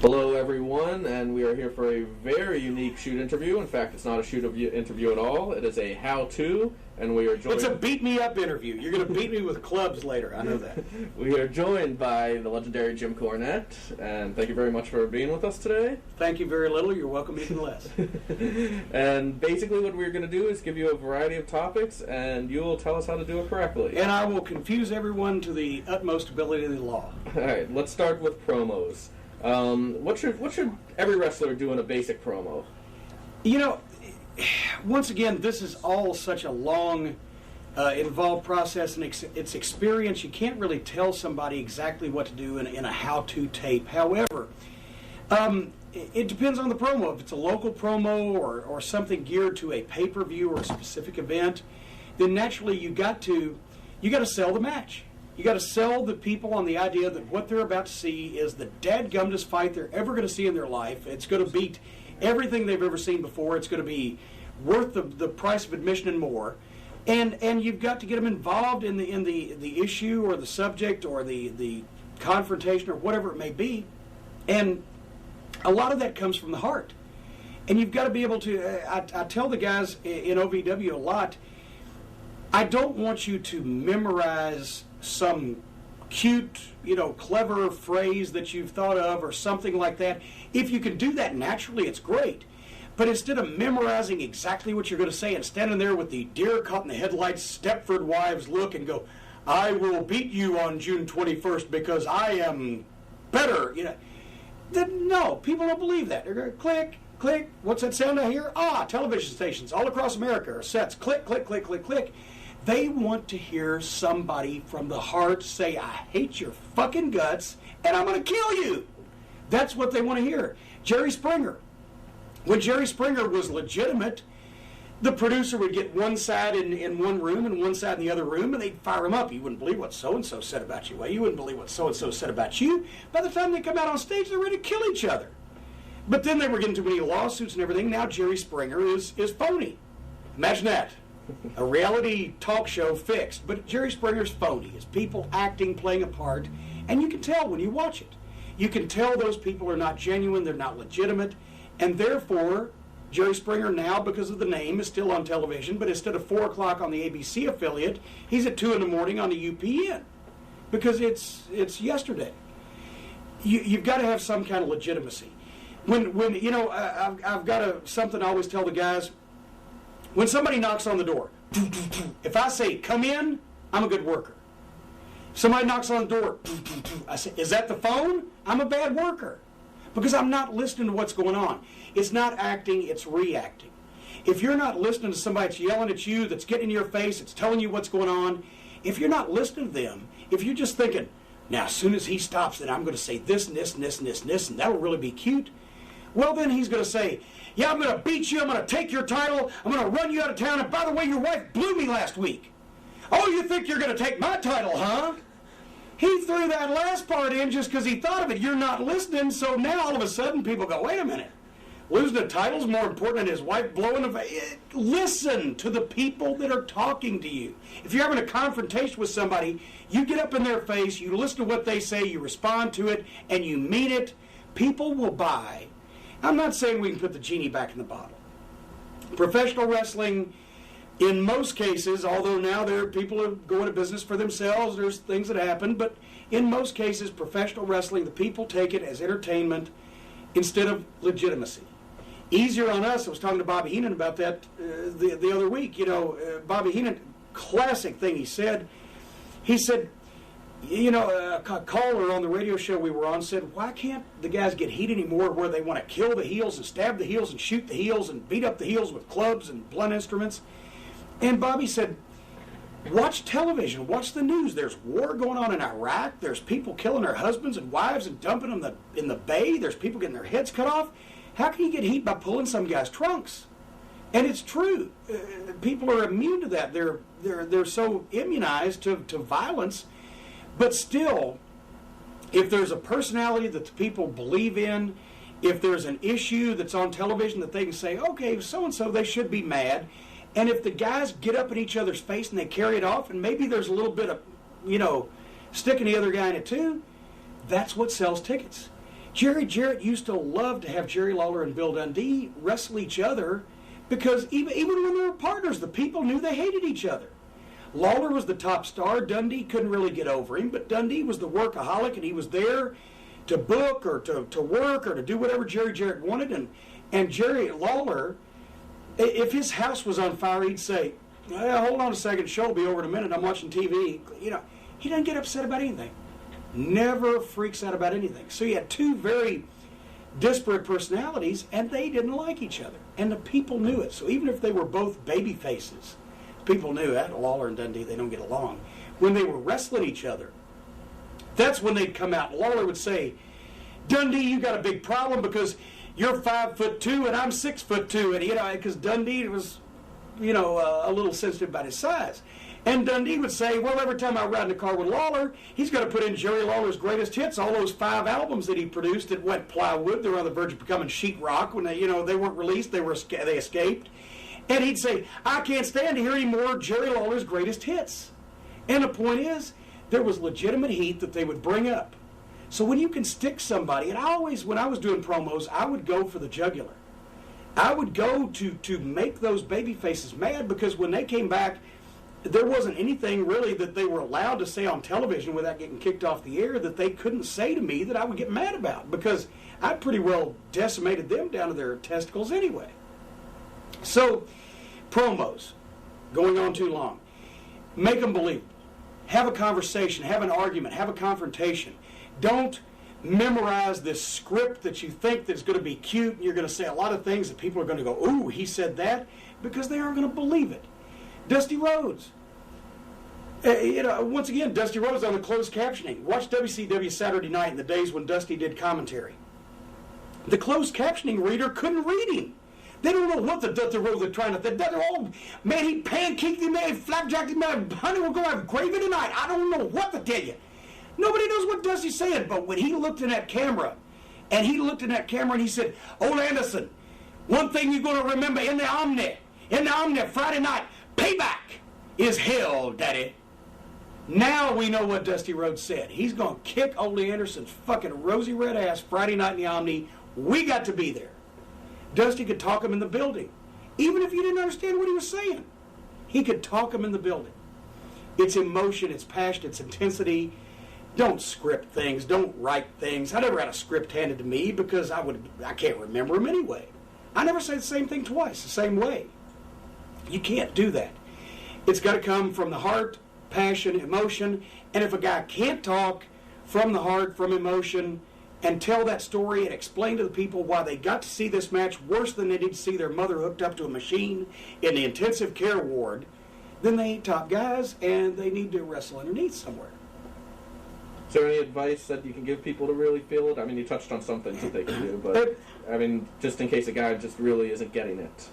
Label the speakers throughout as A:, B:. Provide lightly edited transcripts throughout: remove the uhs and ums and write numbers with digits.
A: Hello, everyone, and we are here for a very unique shoot interview. In fact, it's not a shoot interview at all. It is a how-to, and we are joined...
B: It's a beat-me-up interview. You're going to beat me with clubs later. I know that.
A: We are joined by the legendary Jim Cornette, and thank you very much for being with us today.
B: Thank you very little. You're welcome even less.
A: And basically what we're going to do is give you a variety of topics, and you will tell us how to do it correctly.
B: And I will confuse everyone to the utmost ability of the law.
A: All right, let's start with promos. What should every wrestler do in a basic promo?
B: You know, once again, this is all such a long, involved process, and it's experience. You can't really tell somebody exactly what to do in a how-to tape. However, it depends on the promo. If it's a local promo or something geared to a pay-per-view or a specific event, then naturally you got to sell the match. You got to sell the people on the idea that what they're about to see is the dadgumdest fight they're ever going to see in their life. It's going to beat everything they've ever seen before. It's going to be worth the price of admission and more. And you've got to get them involved in the issue or the subject or the confrontation or whatever it may be. And a lot of that comes from the heart. And you've got to be able to, I tell the guys in OVW a lot, I don't want you to memorize some cute, clever phrase that you've thought of or something like that. If you can do that naturally, it's great. But instead of memorizing exactly what you're going to say and standing there with the deer caught in the headlights, Stepford Wives look and go, I will beat you on June 21st because I am better, then no, people don't believe that. They're going to click, click, what's that sound I hear? Television stations all across America are sets, click, click, click, click, click. They want to hear somebody from the heart say, I hate your fucking guts, and I'm going to kill you. That's what they want to hear. Jerry Springer. When Jerry Springer was legitimate, the producer would get one side in one room and one side in the other room, and they'd fire him up. You wouldn't believe what so-and-so said about you. Well, you wouldn't believe what so-and-so said about you. By the time they come out on stage, they're ready to kill each other. But then they were getting too many lawsuits and everything. Now Jerry Springer is phony. Imagine that. A reality talk show fixed, but Jerry Springer's phony. It's people acting, playing a part, and you can tell when you watch it. You can tell those people are not genuine, they're not legitimate, and therefore, Jerry Springer now, because of the name, is still on television, but instead of 4 o'clock on the ABC affiliate, he's at 2 in the morning on the UPN, because it's yesterday. You've got to have some kind of legitimacy. When I've got something I always tell the guys. When somebody knocks on the door, if I say, come in, I'm a good worker. If somebody knocks on the door, I say, is that the phone? I'm a bad worker. Because I'm not listening to what's going on. It's not acting, it's reacting. If you're not listening to somebody that's yelling at you, that's getting in your face, that's telling you what's going on, if you're not listening to them, if you're just thinking, now as soon as he stops, then I'm going to say this and this and this and this and this, and that'll really be cute, well then he's going to say, yeah, I'm going to beat you, I'm going to take your title, I'm going to run you out of town, and by the way, your wife blew me last week. Oh, you think you're going to take my title, huh? He threw that last part in just because he thought of it. You're not listening, so now all of a sudden people go, wait a minute. Losing the title's more important than his wife blowing him. Listen to the people that are talking to you. If you're having a confrontation with somebody, you get up in their face, you listen to what they say, you respond to it, and you mean it. People will buy. I'm not saying we can put the genie back in the bottle. Professional wrestling, in most cases, although now there are people who go into business for themselves, there's things that happen, but in most cases, professional wrestling, the people take it as entertainment instead of legitimacy. Easier on us. I was talking to Bobby Heenan about that the other week. Bobby Heenan, classic thing he said, a caller on the radio show we were on said, why can't the guys get heat anymore where they want to kill the heels and stab the heels and shoot the heels and beat up the heels with clubs and blunt instruments? And Bobby said, watch television, watch the news. There's war going on in Iraq. There's people killing their husbands and wives and dumping them in the bay. There's people getting their heads cut off. How can you get heat by pulling some guy's trunks? And it's true. People are immune to that. They're so immunized to violence. But still, if there's a personality that the people believe in, if there's an issue that's on television that they can say, okay, so-and-so, they should be mad. And if the guys get up in each other's face and they carry it off, and maybe there's a little bit of, sticking the other guy in it too, that's what sells tickets. Jerry Jarrett used to love to have Jerry Lawler and Bill Dundee wrestle each other because even when they were partners, the people knew they hated each other. Lawler was the top star. Dundee couldn't really get over him, but Dundee was the workaholic, and he was there to book or to work or to do whatever Jerry Jarrett wanted. And Jerry Lawler, if his house was on fire, he'd say, hold on a second, show will be over in a minute, I'm watching TV. You know, he doesn't get upset about anything. Never freaks out about anything. So you had two very disparate personalities, and they didn't like each other. And the people knew it. So even if they were both baby faces, people knew that Lawler and Dundee, they don't get along. When they were wrestling each other, that's when they'd come out. Lawler would say, Dundee, you got a big problem because you're 5'2" and I'm 6'2", and you know, because Dundee was, you know, a little sensitive about his size. And Dundee would say, well, every time I ride in the car with Lawler, he's going to put in Jerry Lawler's greatest hits, all those 5 albums that he produced that went plywood. They were on the verge of becoming sheetrock when they, you know, they weren't released. They escaped. And he'd say, I can't stand to hear any more Jerry Lawler's greatest hits. And the point is, there was legitimate heat that they would bring up. So when you can stick somebody, and I always, when I was doing promos, I would go for the jugular. I would go to make those baby faces mad, because when they came back, there wasn't anything really that they were allowed to say on television without getting kicked off the air that they couldn't say to me that I would get mad about, because I pretty well decimated them down to their testicles anyway. So, promos, going on too long. Make them believable. Have a conversation, have an argument, have a confrontation. Don't memorize this script that you think that's going to be cute, and you're going to say a lot of things that people are going to go, ooh, he said that, because they aren't going to believe it. Dusty Rhodes. You know, once again, Dusty Rhodes on the closed captioning. Watch WCW Saturday Night in the days when Dusty did commentary. The closed captioning reader couldn't read him. They don't know what the Dusty Rhodes are trying to think. Oh, man, he pancaked him, man, flapjacked him, man, honey, we're going to have gravy tonight. I don't know what to tell you. Nobody knows what Dusty's saying, but when he looked in that camera, and he said, Old Anderson, one thing you're going to remember in the Omni, Friday night, payback is hell, Daddy. Now we know what Dusty Rhodes said. He's going to kick Ole Anderson's fucking rosy red ass Friday night in the Omni. We got to be there. Dusty could talk him in the building. Even if you didn't understand what he was saying, he could talk him in the building. It's emotion, it's passion, it's intensity. Don't script things. Don't write things. I never had a script handed to me because I can't remember them anyway. I never say the same thing twice, the same way. You can't do that. It's got to come from the heart, passion, emotion. And if a guy can't talk from the heart, from emotion, and tell that story and explain to the people why they got to see this match worse than they did to see their mother hooked up to a machine in the intensive care ward, then they ain't top guys, and they need to wrestle underneath somewhere.
A: Is there any advice that you can give people to really feel it? I mean, you touched on some things that they can do, but I mean, just in case a guy just really isn't getting it.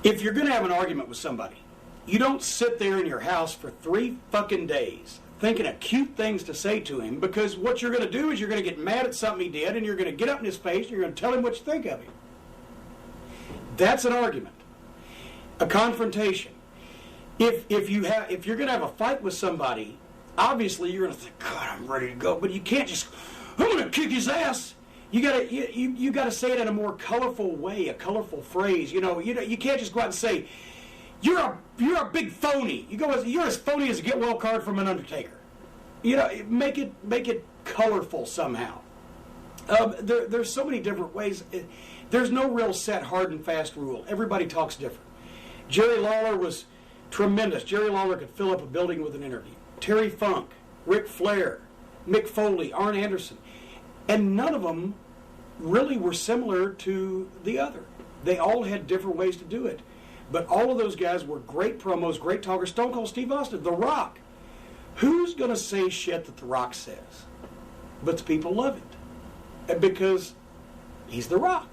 B: If you're going to have an argument with somebody, you don't sit there in your house for 3 fucking days thinking of cute things to say to him, because what you're going to do is you're going to get mad at something he did, and you're going to get up in his face and you're going to tell him what you think of him. That's an argument. A confrontation. If you're going to have a fight with somebody, obviously you're going to think, God, I'm ready to go, but you can't just, I'm going to kick his ass. You got to say it in a more colorful way, a colorful phrase. You can't just go out and say, you're a big phony. You're as phony as a get well card from an undertaker. Make it colorful somehow. There's so many different ways. There's no real set, hard and fast rule. Everybody talks different. Jerry Lawler was tremendous. Jerry Lawler could fill up a building with an interview. Terry Funk, Ric Flair, Mick Foley, Arn Anderson. And none of them really were similar to the other. They all had different ways to do it. But all of those guys were great promos, great talkers. Stone Cold Steve Austin, The Rock. Who's going to say shit that The Rock says? But the people love it. Because he's The Rock.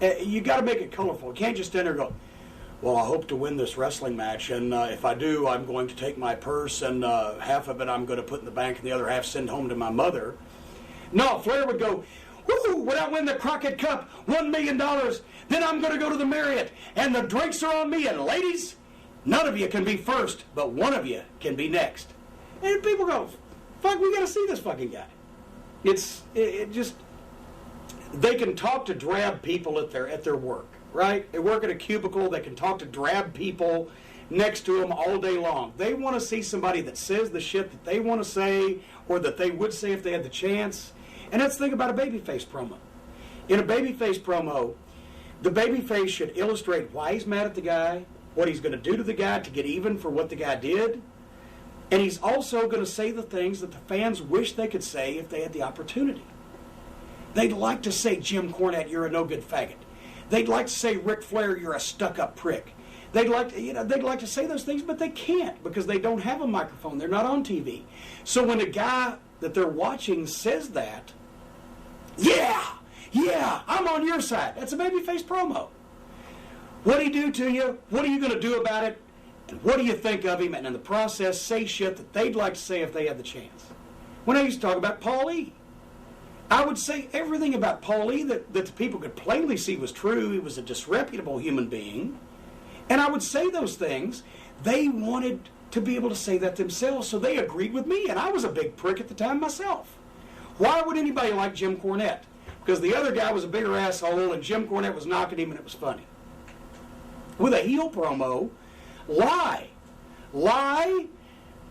B: You got to make it colorful. You can't just stand there and go, well, I hope to win this wrestling match, and if I do, I'm going to take my purse, and half of it I'm going to put in the bank, and the other half send home to my mother. No, Flair would go, woo, when I win the Crockett Cup, $1 million, then I'm going to go to the Marriott, and the drinks are on me, and ladies, none of you can be first, but one of you can be next. And people go, fuck, we got to see this fucking guy. it just, they can talk to drab people at their work, right? They work at a cubicle. They can talk to drab people next to them all day long. They want to see somebody that says the shit that they want to say or that they would say if they had the chance. And let's think about a Babyface promo. In a Babyface promo, the Babyface should illustrate why he's mad at the guy, what he's going to do to the guy to get even for what the guy did, and he's also going to say the things that the fans wish they could say if they had the opportunity. They'd like to say, Jim Cornette, you're a no-good faggot. They'd like to say, Ric Flair, you're a stuck-up prick. They'd like to say those things, but they can't because they don't have a microphone. They're not on TV. So when a guy that they're watching says that, yeah, I'm on your side. That's a Babyface promo. What'd he do to you? What are you going to do about it? And what do you think of him? And in the process, say shit that they'd like to say if they had the chance. When I used to talk about Paul E., I would say everything about Paul E. that the people could plainly see was true. He was a disreputable human being. And I would say those things. They wanted to be able to say that themselves, so they agreed with me. And I was a big prick at the time myself. Why would anybody like Jim Cornette? Because the other guy was a bigger asshole and Jim Cornette was knocking him and it was funny. With a heel promo, lie,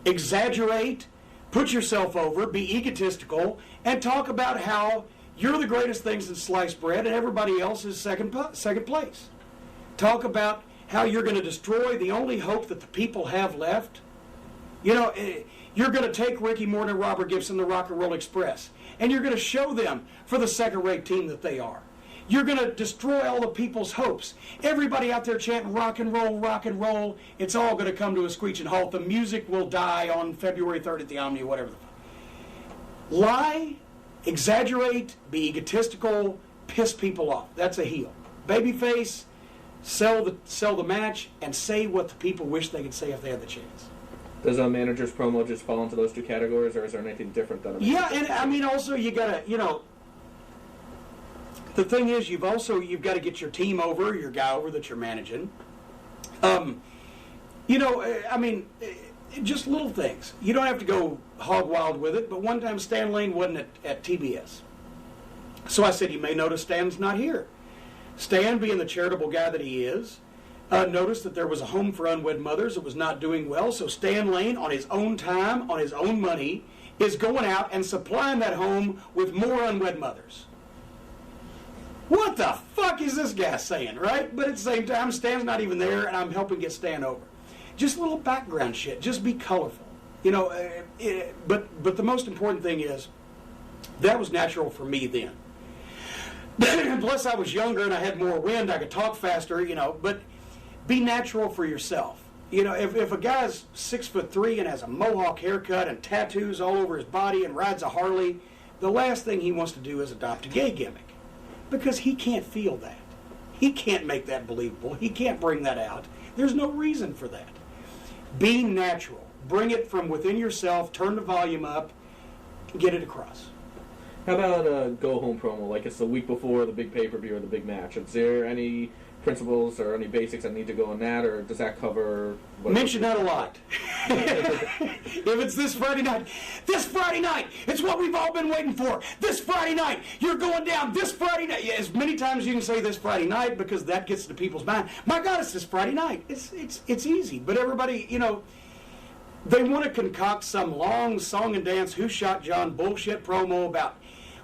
B: exaggerate, put yourself over, be egotistical, and talk about how you're the greatest things in sliced bread and everybody else is second place. Talk about how you're going to destroy the only hope that the people have left. You know, you're going to take Ricky Morton and Robert Gibson, the Rock and Roll Express, and you're going to show them for the second-rate team that they are. You're going to destroy all the people's hopes. Everybody out there chanting rock and roll, rock and roll. It's all going to come to a screeching halt. The music will die on February 3rd at the Omni, whatever the fuck. Lie, exaggerate, be egotistical, piss people off. That's a heel. Babyface, sell the match, and say what the people wish they could say if they had the chance.
A: Does a manager's promo just fall into those two categories, or is there anything different than a manager's
B: and I mean, also you gotta, the thing is, you've got to get your team over, your guy over that you're managing. Just little things. You don't have to go hog wild with it, but one time Stan Lane wasn't at TBS. So I said, you may notice Stan's not here. Stan, being the charitable guy that he is, noticed that there was a home for unwed mothers that was not doing well, so Stan Lane, on his own time, on his own money, is going out and supplying that home with more unwed mothers. What the fuck is this guy saying, right? But at the same time, Stan's not even there, and I'm helping get Stan over. Just little background shit. Just be colorful. But the most important thing is, that was natural for me then. Plus, I was younger and I had more wind. I could talk faster, but be natural for yourself. If a guy's 6'3" and has a mohawk haircut and tattoos all over his body and rides a Harley, the last thing he wants to do is adopt a gay gimmick. Because he can't feel that. He can't make that believable. He can't bring that out. There's no reason for that. Be natural. Bring it from within yourself. Turn the volume up. Get it across.
A: How about a go-home promo, like it's the week before the big pay-per-view or the big match? Is there any principles or any basics that need to go in that, or does that cover...
B: Mention that a lot. If it's this Friday night, it's what we've all been waiting for. This Friday night, you're going down this Friday night. Yeah, as many times as you can say this Friday night, because that gets to people's mind. My God, it's this Friday night. It's easy. But everybody, they want to concoct some long song and dance, who shot John bullshit promo about,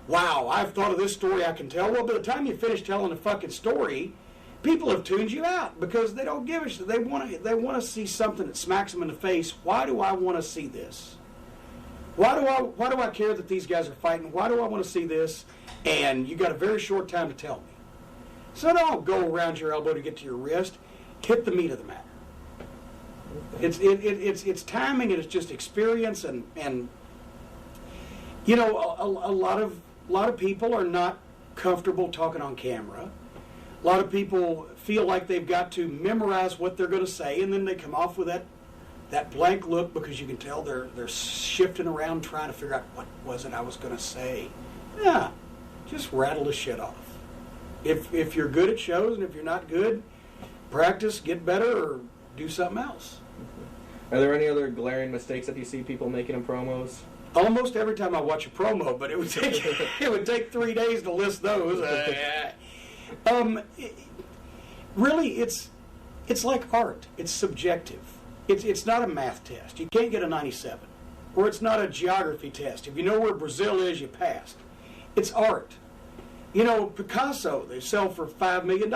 B: wow, I've thought of this story I can tell. Well, by the time you finish telling the fucking story, people have tuned you out because they don't give a shit. They want to see something that smacks them in the face. Why do I want to see this? Why do I care that these guys are fighting? Why do I want to see this? And you got a very short time to tell me. So don't go around your elbow to get to your wrist. Hit the meat of the matter. It's timing and it's just experience and a lot of people are not comfortable talking on camera. A lot of people feel like they've got to memorize what they're going to say, and then they come off with that blank look because you can tell they're shifting around trying to figure out what was it I was going to say. Yeah, just rattle the shit off. If you're good at shows, and if you're not good, practice, get better, or do something else.
A: Are there any other glaring mistakes that you see people making in promos?
B: Almost every time I watch a promo, but it would take 3 days to list those. Really, it's like art. It's subjective. It's not a math test. You can't get a 97. Or it's not a geography test. If you know where Brazil is, you passed. It's art. You know, Picasso, they sell for $5 million.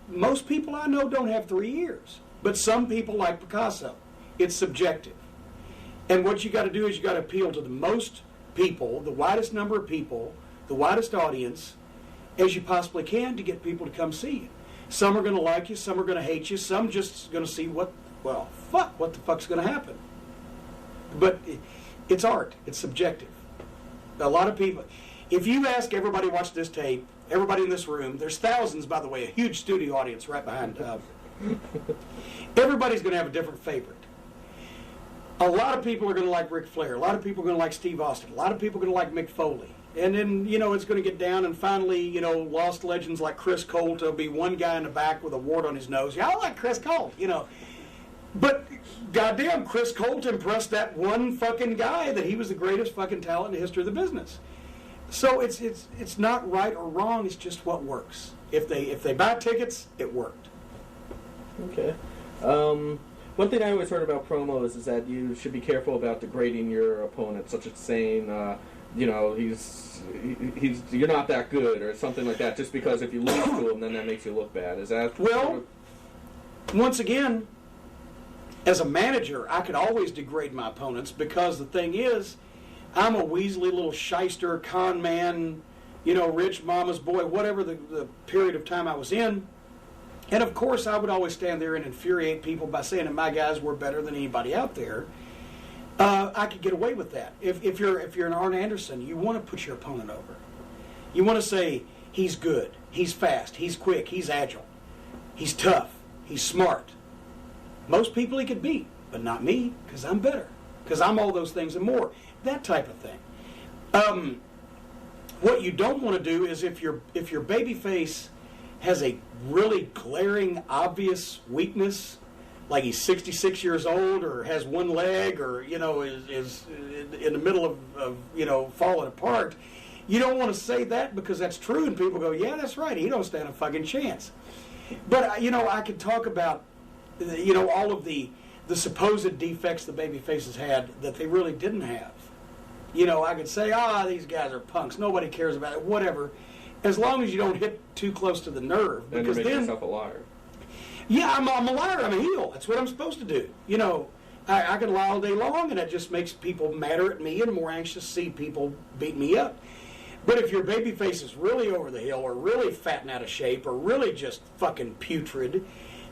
B: Most people I know don't have 3 years. But some people like Picasso. It's subjective. And what you got to do is you got to appeal to the most people, the widest number of people, the widest audience, as you possibly can to get people to come see you. Some are going to like you, some are going to hate you, some just going to see what the fuck's going to happen. But it's art. It's subjective. A lot of people, if you ask everybody watch this tape, everybody in this room, there's thousands, by the way, a huge studio audience right behind. Everybody's going to have a different favorite. A lot of people are going to like Ric Flair. A lot of people are going to like Steve Austin. A lot of people are going to like Mick Foley. And then, it's going to get down, and finally, lost legends like Chris Colt. There'll be one guy in the back with a wart on his nose. Yeah, I like Chris Colt, But, goddamn, Chris Colt impressed that one fucking guy that he was the greatest fucking talent in the history of the business. So it's not right or wrong. It's just what works. If they buy tickets, it worked.
A: Okay. One thing I always heard about promos is that you should be careful about degrading your opponent, such as saying, you're not that good or something like that, just because if you lose to him, then that makes you look bad. Is that...
B: Well, once again, as a manager, I could always degrade my opponents because the thing is, I'm a weaselly little shyster, con man, rich mama's boy, whatever the period of time I was in. And of course, I would always stand there and infuriate people by saying that my guys were better than anybody out there. I could get away with that. If you're an Arn Anderson, you want to put your opponent over. You want to say he's good, he's fast, he's quick, he's agile, he's tough, he's smart. Most people he could beat, but not me, because I'm better, because I'm all those things and more. That type of thing. What you don't want to do is if your babyface has a really glaring, obvious weakness, like he's 66 years old or has one leg or, is in the middle of falling apart, you don't want to say that because that's true and people go, yeah, that's right, he don't stand a fucking chance. But, I could talk about, all of the supposed defects the babyfaces had that they really didn't have. I could say, these guys are punks, nobody cares about it, whatever. As long as you don't hit too close to the nerve.
A: Because then you make yourself a liar.
B: Yeah, I'm a liar. I'm a heel. That's what I'm supposed to do. I can lie all day long, and that just makes people madder at me and more anxious to see people beat me up. But if your babyface is really over the hill or really fat and out of shape or really just fucking putrid,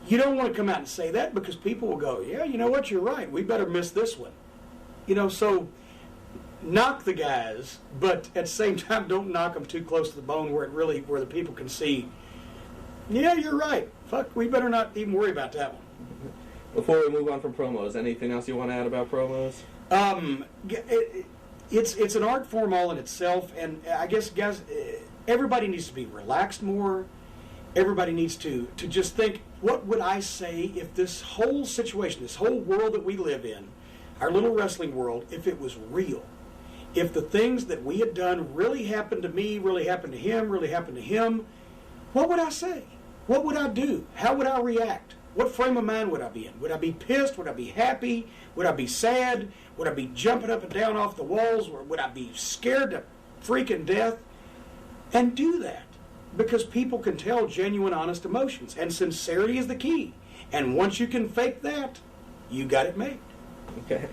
B: you don't want to come out and say that because people will go, yeah, you know what, you're right. We better miss this one. So... knock the guys, but at the same time, don't knock them too close to the bone where the people can see, yeah, you're right. Fuck, we better not even worry about that one.
A: Before we move on from promos, anything else you want to add about promos?
B: It's an art form all in itself, and I guess, guys, everybody needs to be relaxed more. Everybody needs to just think, what would I say if this whole situation, this whole world that we live in, our little wrestling world, if it was real? If the things that we had done really happened to me, really happened to him, really happened to him, what would I say? What would I do? How would I react? What frame of mind would I be in? Would I be pissed? Would I be happy? Would I be sad? Would I be jumping up and down off the walls? Or would I be scared to freaking death? And do that. Because people can tell genuine, honest emotions. And sincerity is the key. And once you can fake that, you got it made.
A: Okay.